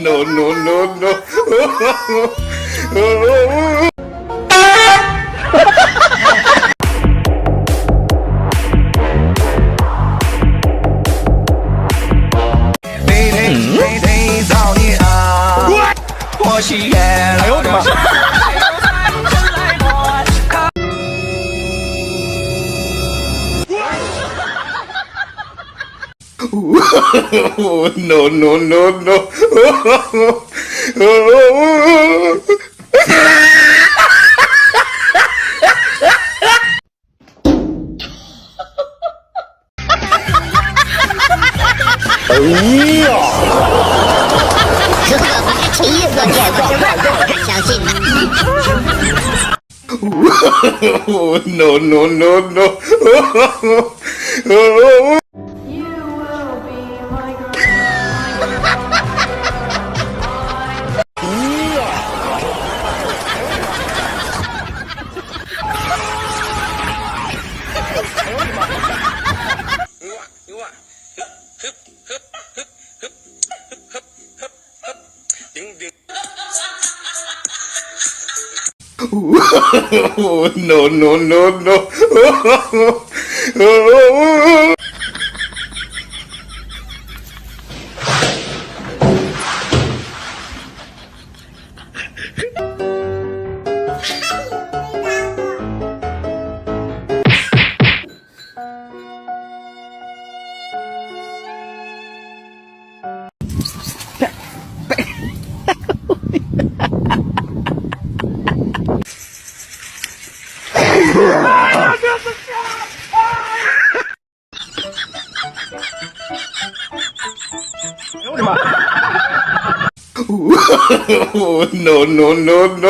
no, no, no, no. 造孽啊！我是夜来我的妈！No, no, no, no. 哎呀！这个不是奇异所见，可是万万不敢相信。No, no, no, no. No, no, no, no. 哎呦我的妈！No, no, no, no.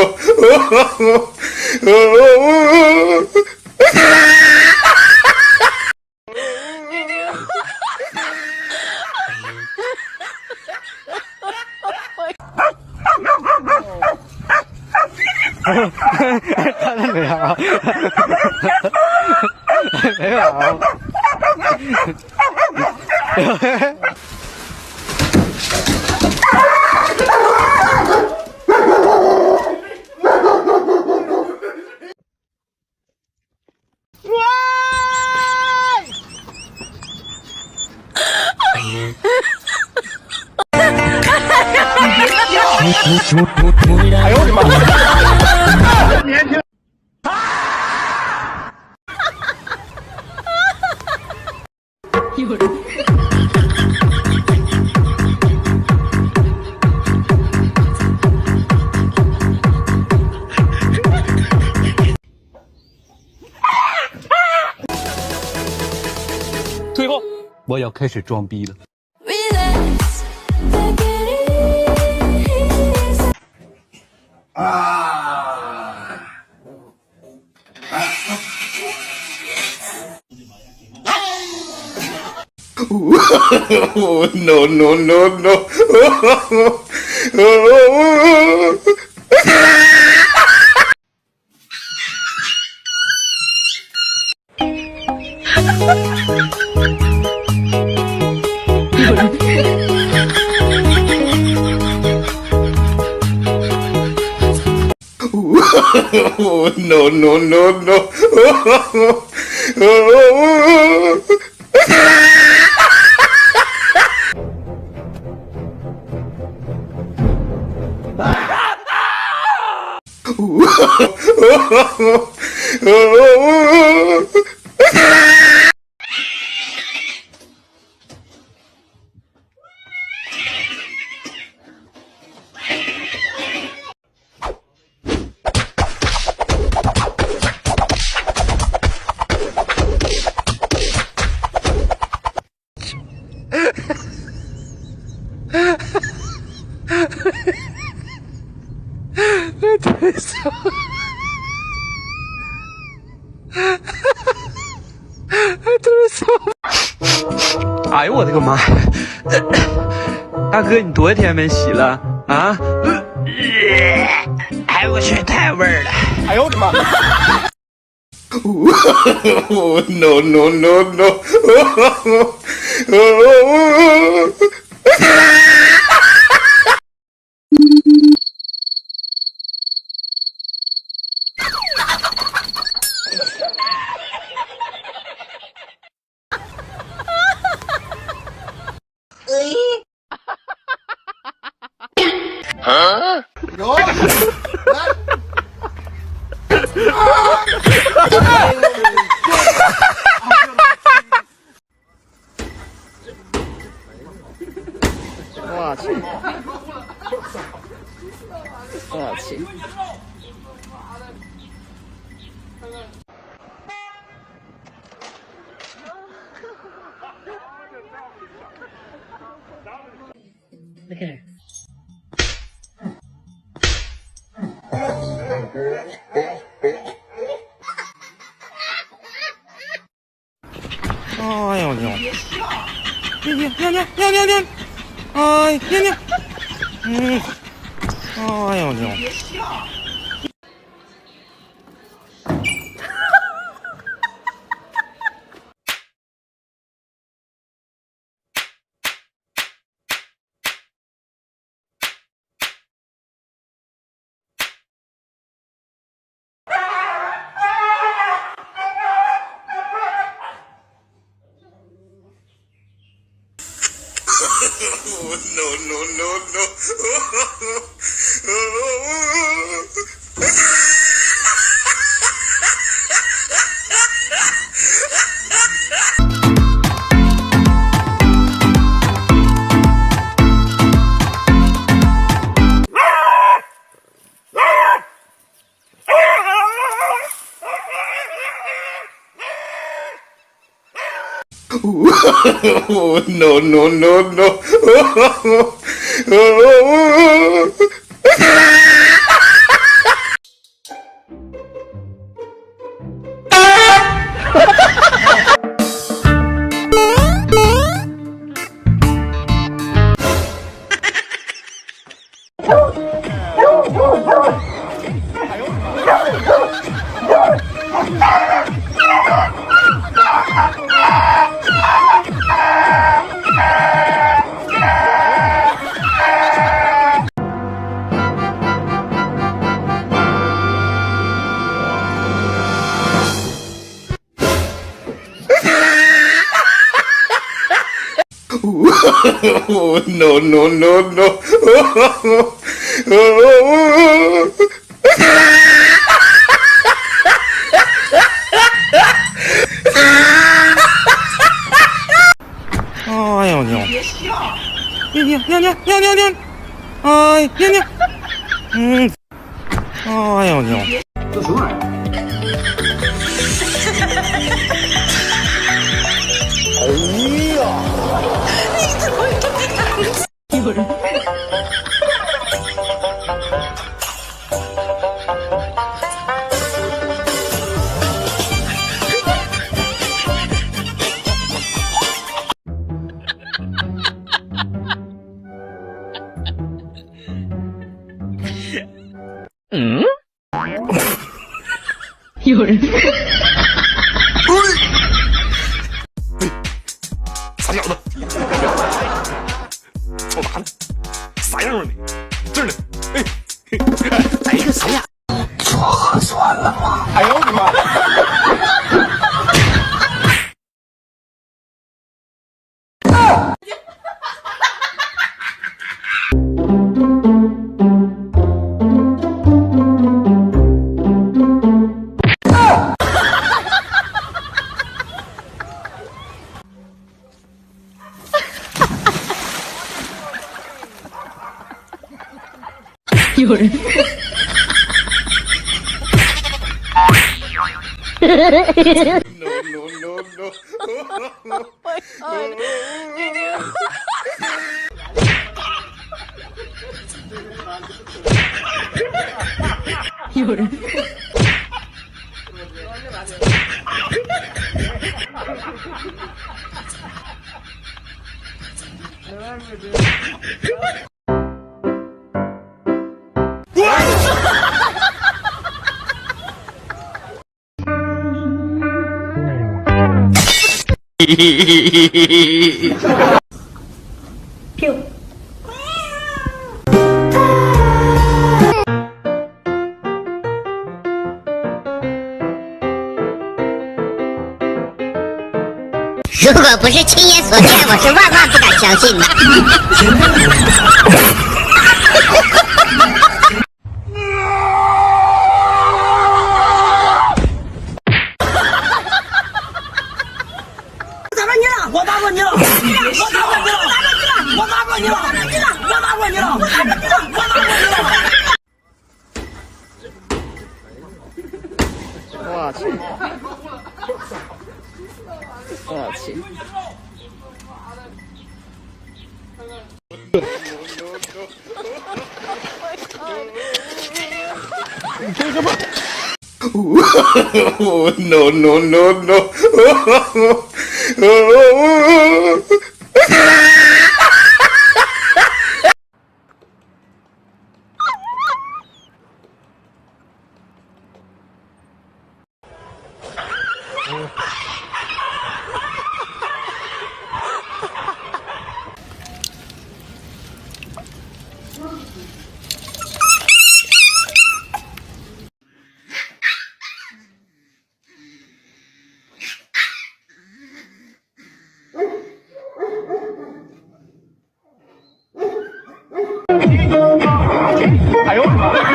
他那没有啊，没有啊。哎呦我的妈！年轻。有人。最后，我要开始装逼了。No, no, no, no. ！No, no, no, no. 哎呦我的个妈！大哥，你多少天没洗了啊？哎我去，太味儿了！哎呦我的妈！No, no, no, no. 我去，我去。Look at her. Ôi ôi ôi. Nhanh nhanh nhanh nhanh nhanh. Ôi nhanh nhanh. Ôi ôi ôi. No, no, no, no. No, no, no, no. Ôi ôi ôi. Nhanh nhanh nhanh nhanh nhanh nhanh. Ôi nhanh nhanh. Ôi ôi ôi. 응? 有人。傻小子，瞅啥呢？啥样啊你？这儿呢？哎呀，啥呀？做核酸了吗？哎呦我的妈！有人。No, no, no, no. 有人。如果不是亲眼所见，我是万万不敢相信的。我打过你了！我打过你了！我打过你了！我打过你了！我打过你了！我打过你了！我打过你了！我打过你了！我去！我去！你这个吧。No no no no！ 哎呦我的妈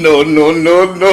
！No no no no！ ！